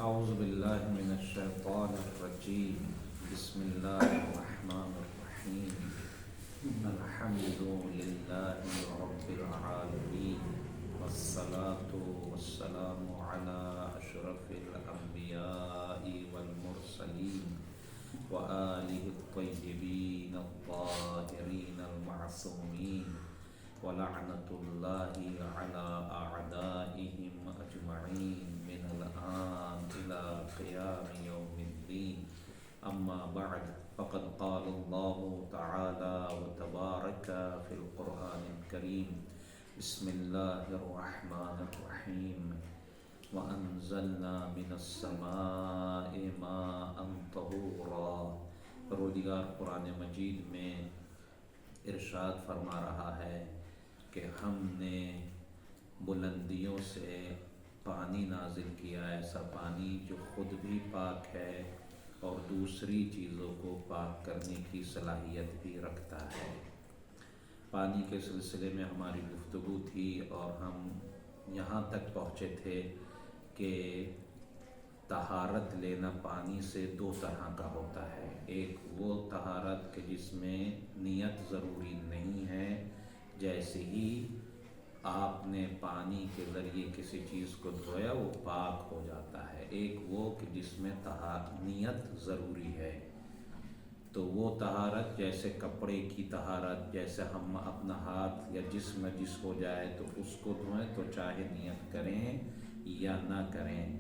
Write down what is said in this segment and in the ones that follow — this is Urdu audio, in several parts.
أعوذ بالله من الشيطان الرجيم. بسم الله الرحمن الرحيم. الحمد لله رب العالمين، والصلاة والسلام على أشرف الأنبياء والمرسلين وآله الطيبين الطاهرين المعصومين، ولعنة الله على أعدائهم أجمعين من الآن إلى قيام يوم الدين. أما بعد، فقد قال الله تعالى وتبارك في القرآن الكريم: بسم الله الرحمن الرحيم. وأنزلنا من السماء ماء طهورا. پروردگار قرآن مجید میں ارشاد فرما رہا ہے کہ ہم نے بلندیوں سے پانی نازل کیا، ایسا پانی جو خود بھی پاک ہے اور دوسری چیزوں کو پاک کرنے کی صلاحیت بھی رکھتا ہے۔ پانی کے سلسلے میں ہماری گفتگو تھی اور ہم یہاں تک پہنچے تھے کہ طہارت لینا پانی سے دو طرح کا ہوتا ہے۔ ایک وہ طہارت کہ جس میں نیت ضروری نہیں ہے، جیسے ہی آپ نے پانی کے ذریعے کسی چیز کو دھویا وہ پاک ہو جاتا ہے۔ ایک وہ کہ جس میں نیت ضروری ہے، تو وہ طہارت جیسے کپڑے کی طہارت، جیسے ہم اپنا ہاتھ یا جسم نجس ہو جائے تو اس کو دھوئیں تو چاہے نیت کریں یا نہ کریں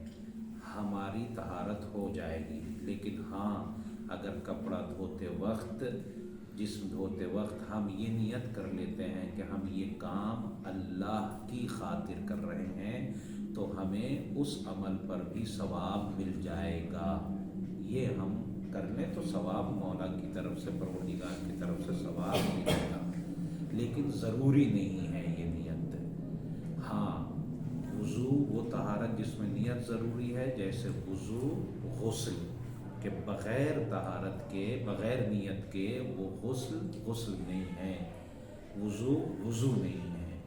ہماری طہارت ہو جائے گی۔ لیکن ہاں، اگر کپڑا دھوتے وقت، جسم دھوتے وقت ہم یہ نیت کر لیتے ہیں کہ ہم یہ کام اللہ کی خاطر کر رہے ہیں تو ہمیں اس عمل پر بھی ثواب مل جائے گا۔ یہ ہم کر لیں تو ثواب مولا کی طرف سے، پروردگار کی طرف سے ثواب ملے گا، لیکن ضروری نہیں ہے یہ نیت۔ ہاں، وضو وہ طہارت جس میں نیت ضروری ہے، جیسے وضو غسل کہ بغیر طہارت کے، بغیر نیت کے وہ غسل نہیں ہے، وضو نہیں ہے۔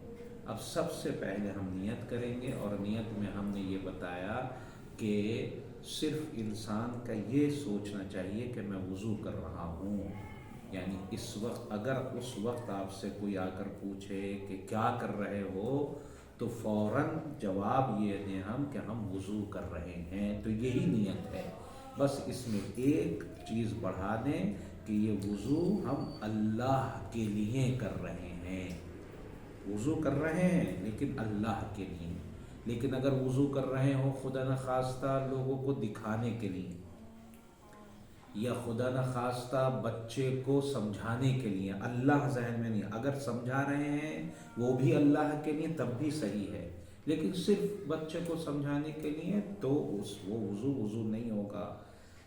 اب سب سے پہلے ہم نیت کریں گے، اور نیت میں ہم نے یہ بتایا کہ صرف انسان کا یہ سوچنا چاہیے کہ میں وضو کر رہا ہوں، یعنی اس وقت، اگر اس وقت آپ سے کوئی آ کر پوچھے کہ کیا کر رہے ہو تو فوراً جواب یہ دیں ہم کہ ہم وضو کر رہے ہیں، تو یہی نیت ہے۔ بس اس میں ایک چیز بڑھا دیں کہ یہ وضو ہم اللہ کے لیے کر رہے ہیں، وضو کر رہے ہیں لیکن اللہ کے لیے۔ لیکن اگر وضو کر رہے ہوں خدا نخواستہ لوگوں کو دکھانے کے لیے، یا خدا نخواستہ بچے کو سمجھانے کے لیے، اللہ ذہن میں نہیں، اگر سمجھا رہے ہیں وہ بھی اللہ کے لیے تب بھی صحیح ہے، لیکن صرف بچے کو سمجھانے کے لیے تو وہ وضو نہیں ہوگا۔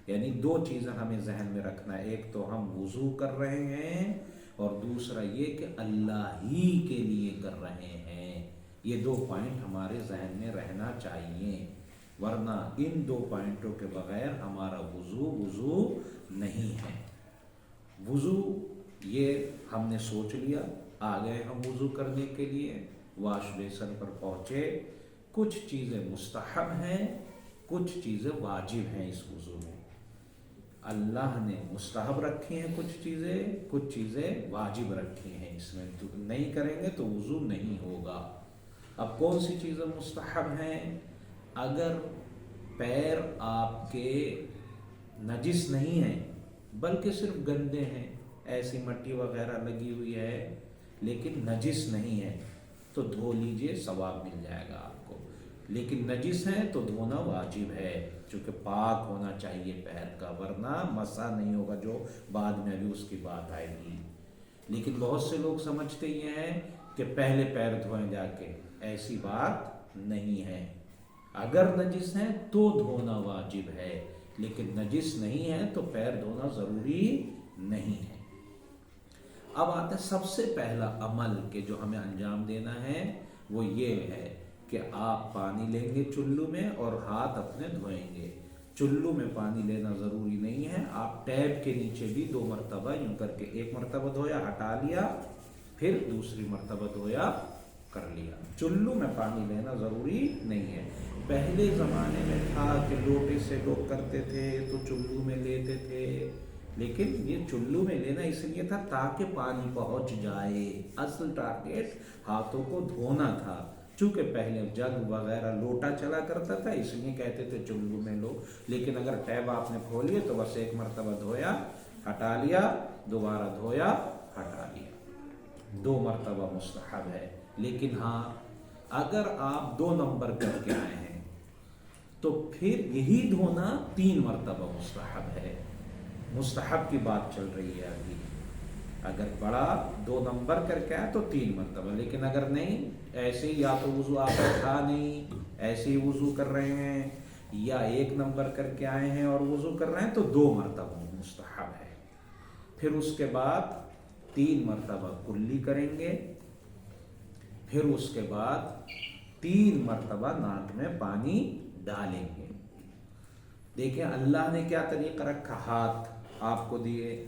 یعنی دو چیزیں ہمیں ذہن میں رکھنا ہے، ایک تو ہم وضو کر رہے ہیں اور دوسرا یہ کہ اللہ ہی کے لیے کر رہے ہیں۔ یہ دو پوائنٹ ہمارے ذہن میں رہنا چاہیے، ورنہ ان دو پوائنٹوں کے بغیر ہمارا وضو نہیں ہے۔ وضو یہ ہم نے سوچ لیا، آ گئے ہم وضو کرنے کے لیے، واش بیسن پر پہنچے، کچھ چیزیں مستحب ہیں، کچھ چیزیں واجب ہیں اس وضو میں۔ اللہ نے مستحب رکھی ہیں کچھ چیزیں واجب رکھی ہیں، اس میں تو نہیں کریں گے تو وضو نہیں ہوگا۔ اب کون سی چیزیں مستحب ہیں؟ اگر پیر آپ کے نجس نہیں ہیں بلکہ صرف گندے ہیں، ایسی مٹی وغیرہ لگی ہوئی ہے لیکن نجس نہیں ہے تو دھو لیجئے، ثواب مل جائے گا آپ کو۔ لیکن نجس ہیں تو دھونا واجب ہے، چونکہ پاک ہونا چاہیے پیر کا، ورنہ مسا نہیں ہوگا، جو بعد میں ابھی اس کی بات آئے گی۔ لیکن بہت سے لوگ سمجھتے یہ ہیں کہ پہلے پیر دھوئیں جا کے، ایسی بات نہیں ہے۔ اگر نجس ہیں تو دھونا واجب ہے، لیکن نجس نہیں ہے تو پیر دھونا ضروری نہیں ہے۔ اب آتا ہے سب سے پہلا عمل کہ جو ہمیں انجام دینا ہے، وہ یہ ہے کہ آپ پانی لیں گے چلو میں اور ہاتھ اپنے دھوئیں گے۔ چلو میں پانی لینا ضروری نہیں ہے، آپ ٹیپ کے نیچے بھی 2 مرتبہ یوں کر کے، ایک مرتبہ دھویا ہٹا لیا، پھر دوسری مرتبہ دھویا کر لیا۔ چلو میں پانی لینا ضروری نہیں ہے، پہلے زمانے میں تھا کہ لوٹے سے لوگ کرتے تھے تو چلو میں لیتے تھے، لیکن یہ چلو میں لینا اس لیے تھا تاکہ پانی پہنچ جائے، اصل ٹارگیٹ ہاتھوں کو دھونا تھا۔ چونکہ پہلے جگ وغیرہ لوٹا چلا کرتا تھا اس لیے کہتے تھے چلو میں لو، لیکن اگر ٹیب آپ نے کھولی تو بس ایک مرتبہ دھویا ہٹا لیا، دوبارہ دھویا ہٹا لیا، 2 مرتبہ مستحب ہے۔ لیکن ہاں اگر آپ 2 نمبر کر کے آئے ہیں تو پھر یہی دھونا 3 مرتبہ مستحب ہے۔ مستحب کی بات چل رہی ہے ابھی، اگر بڑا 2 نمبر کر کے آئے تو 3 مرتبہ، لیکن اگر نہیں ایسے ہی یا تو وضو آپ کا تھا نہیں ایسے ہی وضو کر رہے ہیں، یا 1 نمبر کر کے آئے ہیں اور وضو کر رہے ہیں تو 2 مرتبہ مستحب ہے۔ پھر اس کے بعد 3 مرتبہ کلی کریں گے، پھر اس کے بعد 3 مرتبہ ناک میں پانی ڈالیں گے۔ دیکھیں اللہ نے کیا طریقہ رکھا، ہاتھ آپ کو دیے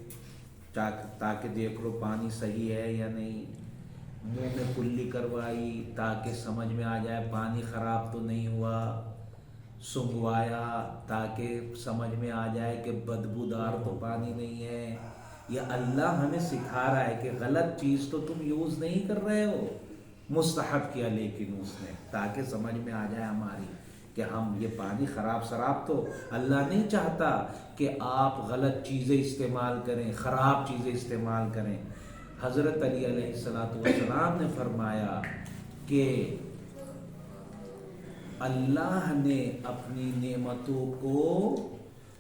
تاکہ دیکھ لو پانی صحیح ہے یا نہیں، منہ میں کلی کروائی تاکہ سمجھ میں آ جائے پانی خراب تو نہیں ہوا، سنگوایا تاکہ سمجھ میں آ جائے کہ بدبودار تو پانی نہیں ہے۔ یہ اللہ ہمیں سکھا رہا ہے کہ غلط چیز تو تم یوز نہیں کر رہے ہو، مستحب کیا لیکن اس نے تاکہ سمجھ میں آ جائے ہماری کہ ہم یہ پانی خراب شراب تو اللہ نہیں چاہتا کہ آپ غلط چیزیں استعمال کریں، خراب چیزیں استعمال کریں۔ حضرت علی علیہ السلام نے فرمایا کہ اللہ نے اپنی نعمتوں کو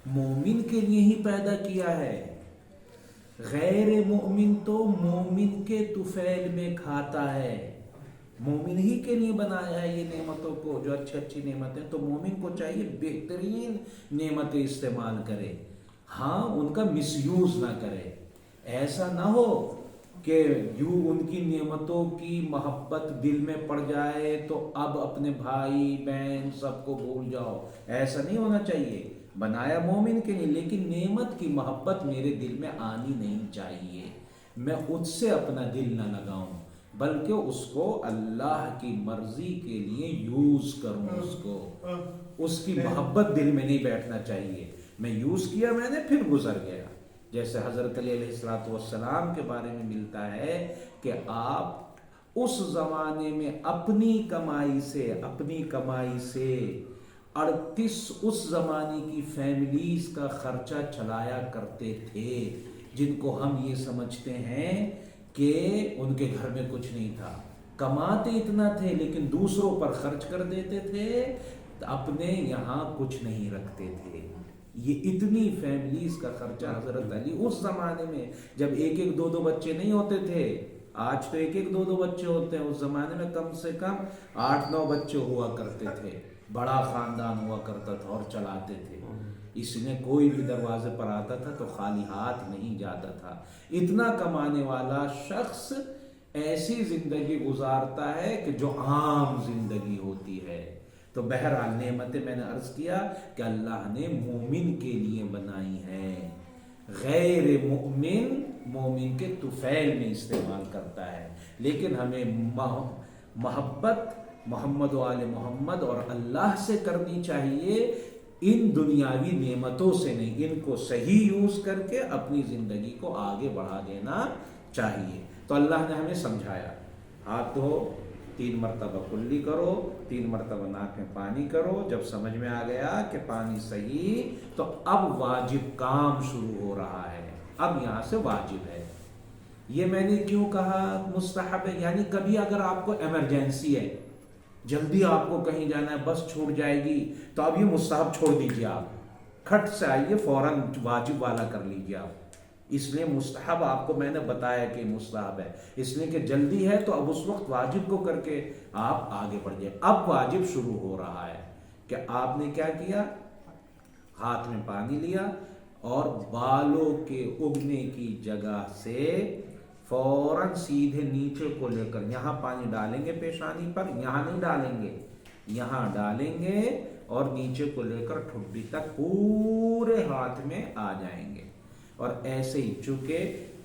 مومن کے لیے ہی پیدا کیا ہے، غیر مومن تو مومن کے طفیل میں کھاتا ہے۔ مومن ہی کے لیے بنایا ہے یہ نعمتوں کو، جو اچھی اچھی نعمتیں، تو مومن کو چاہیے بہترین نعمتیں استعمال کرے، ہاں ان کا مس یوز نہ کرے۔ ایسا نہ ہو کہ یوں ان کی نعمتوں کی محبت دل میں پڑ جائے تو اب اپنے بھائی بہن سب کو بھول جاؤ، ایسا نہیں ہونا چاہیے۔ بنایا مومن کے لیے، لیکن نعمت کی محبت میرے دل میں آنی نہیں چاہیے، میں اس سے اپنا دل نہ لگاؤں، بلکہ اس کو اللہ کی مرضی کے لیے یوز کروں، اس کی محبت دل میں نہیں بیٹھنا چاہیے۔ میں یوز کیا میں نے پھر گزر گیا، جیسے حضرت علی علیہ السلام کے بارے میں ملتا ہے کہ آپ اس زمانے میں اپنی کمائی سے 38 اس زمانے کی فیملیز کا خرچہ چلایا کرتے تھے، جن کو ہم یہ سمجھتے ہیں کہ ان کے گھر میں کچھ نہیں تھا، کماتے اتنا تھے لیکن دوسروں پر خرچ کر دیتے تھے، اپنے یہاں کچھ نہیں رکھتے تھے۔ یہ اتنی فیملیز کا خرچہ حضرت علی اس زمانے میں، جب 1-2 بچے نہیں ہوتے تھے، آج تو 1-2 بچے ہوتے ہیں، اس زمانے میں کم سے کم 8-9 بچے ہوا کرتے تھے، بڑا خاندان ہوا کرتا تھا اور چلاتے تھے، اس نے کوئی بھی دروازے پر آتا تھا تو خالی ہاتھ نہیں جاتا تھا۔ اتنا کمانے والا شخص ایسی زندگی گزارتا ہے کہ جو عام زندگی ہوتی ہے۔ تو بہرحال نعمتیں میں نے عرض کیا کہ اللہ نے مومن کے لیے بنائی ہیں، غیر مومن مومن کے طفیل میں استعمال کرتا ہے، لیکن ہمیں محبت محمد و آل محمد اور اللہ سے کرنی چاہیے، ان دنیاوی نعمتوں سے نہیں، ان کو صحیح یوز کر کے اپنی زندگی کو آگے بڑھا دینا چاہیے۔ تو اللہ نے ہمیں سمجھایا، ہاتھ دھو، 3 مرتبہ کلی کرو، 3 مرتبہ ناک میں پانی کرو، جب سمجھ میں آ گیا کہ پانی صحیح، تو اب واجب کام شروع ہو رہا ہے، اب یہاں سے واجب ہے۔ یہ میں نے کیوں کہا مستحب ہے، یعنی کبھی اگر آپ کو ایمرجنسی ہے، جلدی آپ کو کہیں جانا ہے، بس چھوٹ جائے گی، تو اب یہ مستحب چھوڑ دیجیے، آپ کھٹ سے آئیے فوراً واجب والا کر لیجیے آپ۔ اس لیے مستحب آپ کو میں نے بتایا کہ مستحب ہے، اس لیے کہ جلدی ہے تو اب اس وقت واجب کو کر کے آپ آگے بڑھ جائیں۔ اب واجب شروع ہو رہا ہے کہ آپ نے کیا کیا، ہاتھ میں پانی لیا اور بالوں کے اگنے کی جگہ سے فوراً سیدھے نیچے کو لے کر یہاں پانی ڈالیں گے، پیشانی پر یہاں نہیں ڈالیں گے، یہاں ڈالیں گے اور نیچے کو لے کر ٹھڈی تک پورے ہاتھ میں آ جائیں گے، اور ایسے ہی چونکہ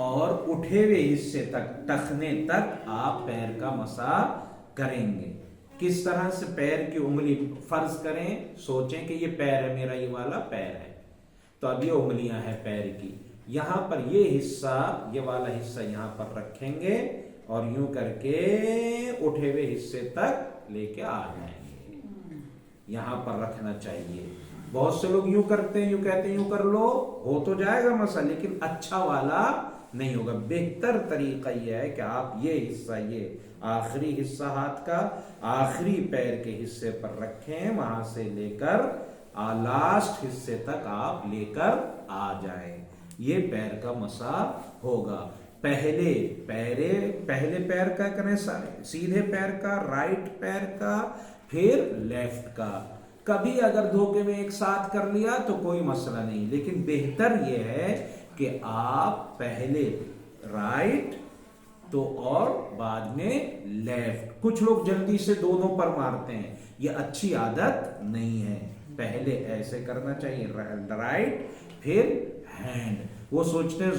اور اٹھے ہوئے حصے تک ٹخنے تک آپ پیر کا مسح کریں گے۔ کس طرح سے؟ پیر کی انگلی فرض کریں، سوچیں کہ یہ پیر ہے میرا، یہ والا پیر ہے، تو اب یہ انگلیاں ہیں پیر کی، یہاں پر یہ حصہ، یہ والا حصہ یہاں پر رکھیں گے اور یوں کر کے اٹھے ہوئے حصے تک لے کے آ جائیں گے، یہاں پر رکھنا چاہیے۔ بہت سے لوگ یوں کرتے ہیں، یوں کہتے ہیں یوں کر لو، ہو تو جائے گا مسئلہ لیکن اچھا والا نہیں ہوگا۔ بہتر طریقہ یہ ہے کہ آپ یہ حصہ، یہ آخری حصہ ہاتھ کا آخری پیر کے حصے پر رکھیں، وہاں سے لے کر لاسٹ حصے تک آپ لے کر آ جائیں، یہ پیر کا مسح ہوگا۔ پہلے پیر کا کریں، سیدھے پیر کا، رائٹ پیر کا، پھر لیفٹ کا۔ کبھی اگر دھوکے میں ایک ساتھ کر لیا تو کوئی مسئلہ نہیں، لیکن بہتر یہ ہے کہ آپ پہلے رائٹ تو اور بعد میں لیفٹ۔ کچھ لوگ جلدی سے دونوں پر مارتے ہیں، یہ اچھی عادت نہیں ہے، پہلے ایسے کرنا چاہیے، رائٹ پھر ہینڈ۔ وہ سوچتے ہیں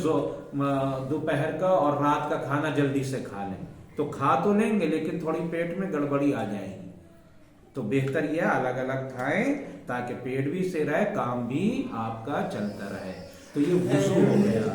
دوپہر کا اور رات کا کھانا جلدی سے کھا لیں، تو کھا تو لیں گے لیکن تھوڑی پیٹ میں گڑبڑی آ جائے گی، تو بہتر یہ الگ الگ کھائیں تاکہ پیٹ بھی سے رہے، کام بھی آپ کا چلتا رہے۔ تو یہ وضو ہو گیا۔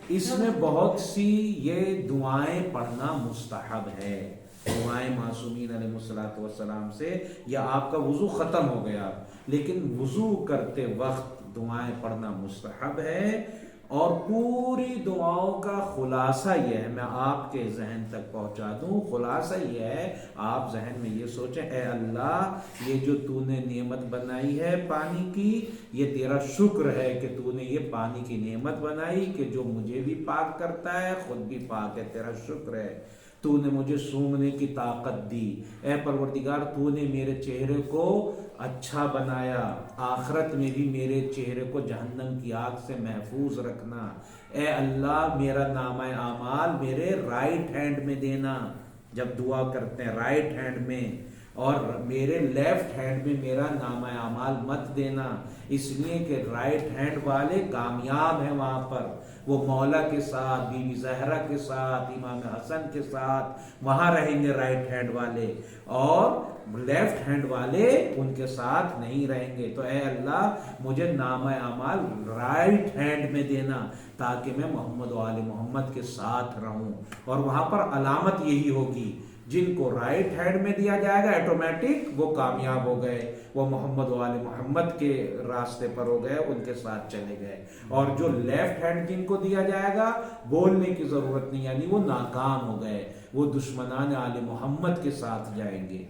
اس میں بہت سی یہ دعائیں پڑھنا مستحب ہے، دعائیں معصومین علیہ السلام سے، یا آپ کا وضو ختم ہو گیا لیکن وضو کرتے وقت دعائیں پڑھنا مستحب ہے۔ اور پوری دعاؤں کا خلاصہ یہ ہے، میں آپ کے ذہن تک پہنچا دوں، خلاصہ یہ ہے، آپ ذہن میں یہ سوچیں، اے اللہ یہ جو تو نے نعمت بنائی ہے پانی کی، یہ تیرا شکر ہے کہ تو نے یہ پانی کی نعمت بنائی کہ جو مجھے بھی پاک کرتا ہے، خود بھی پاک ہے، تیرا شکر ہے۔ تو نے مجھے سونگنے کی طاقت دی، اے پروردگار تو نے میرے چہرے کو اچھا بنایا، آخرت میں بھی میرے چہرے کو جہنم کی آگ سے محفوظ رکھنا، اے اللہ میرا نامہ اعمال میرے رائٹ ہینڈ میں دینا، جب دعا کرتے ہیں رائٹ ہینڈ میں، اور میرے لیفٹ ہینڈ میں میرا نامہ اعمال مت دینا، اس لیے کہ رائٹ ہینڈ والے کامیاب ہیں، وہاں پر وہ مولا کے ساتھ، بی بی زہرا کے ساتھ، امام حسن کے ساتھ وہاں رہیں گے رائٹ ہینڈ والے، اور لیفٹ ہینڈ والے ان کے ساتھ نہیں رہیں گے۔ تو اے اللہ مجھے نامہ اعمال رائٹ ہینڈ میں دینا تاکہ میں محمد و آل محمد کے ساتھ رہوں، اور وہاں پر علامت یہی ہوگی، جن کو رائٹ ہینڈ میں دیا جائے گا ایٹومیٹک وہ کامیاب ہو گئے، وہ محمد و آل محمد کے راستے پر ہو گئے، ان کے ساتھ چلے گئے، اور جو لیفٹ ہینڈ جن کو دیا جائے گا بولنے کی ضرورت نہیں، یعنی وہ ناکام ہو گئے، وہ دشمنان آل محمد کے ساتھ جائیں گے،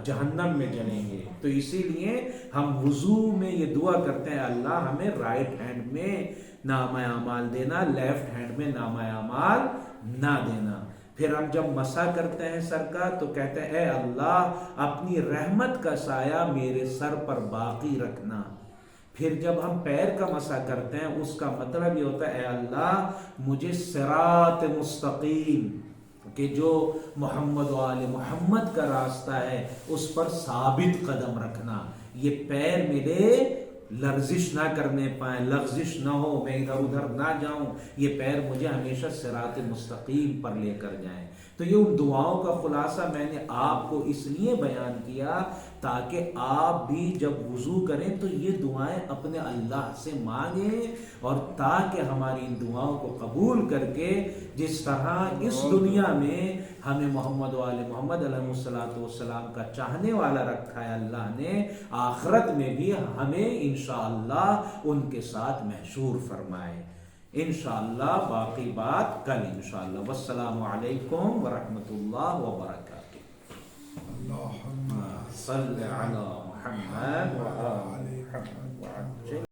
جہنم میں جلیں گے۔ تو اسی لیے ہم وضو میں یہ دعا کرتے ہیں، اللہ ہمیں رائٹ ہینڈ میں نامہ اعمال دینا، لیفٹ ہینڈ میں نامہ اعمال نہ دینا۔ پھر ہم جب مسح کرتے ہیں سر کا تو کہتے ہیں، اے اللہ اپنی رحمت کا سایہ میرے سر پر باقی رکھنا۔ پھر جب ہم پیر کا مسح کرتے ہیں اس کا مطلب یہ ہوتا ہے، اے اللہ مجھے صراط مستقیم، کہ جو محمد و آل محمد کا راستہ ہے اس پر ثابت قدم رکھنا، یہ پیر میرے لرزش نہ کرنے پائیں، لغزش نہ ہو، میں ادھر ادھر نہ جاؤں، یہ پیر مجھے ہمیشہ صراط مستقیم پر لے کر جائیں۔ تو یہ ان دعاؤں کا خلاصہ میں نے آپ کو اس لیے بیان کیا تاکہ آپ بھی جب وضو کریں تو یہ دعائیں اپنے اللہ سے مانگیں، اور تاکہ ہماری ان دعاؤں کو قبول کر کے جس طرح اس دنیا میں ہمیں محمد و آل محمد علیہ السلام کا چاہنے والا رکھا ہے اللہ نے، آخرت میں بھی ہمیں انشاءاللہ ان کے ساتھ محشور فرمائے۔ انشاءاللہ باقی بات کل انشاءاللہ۔ والسلام علیکم ورحمۃ اللہ وبرکاتہ۔ اللہم صل علی محمد وآل محمد۔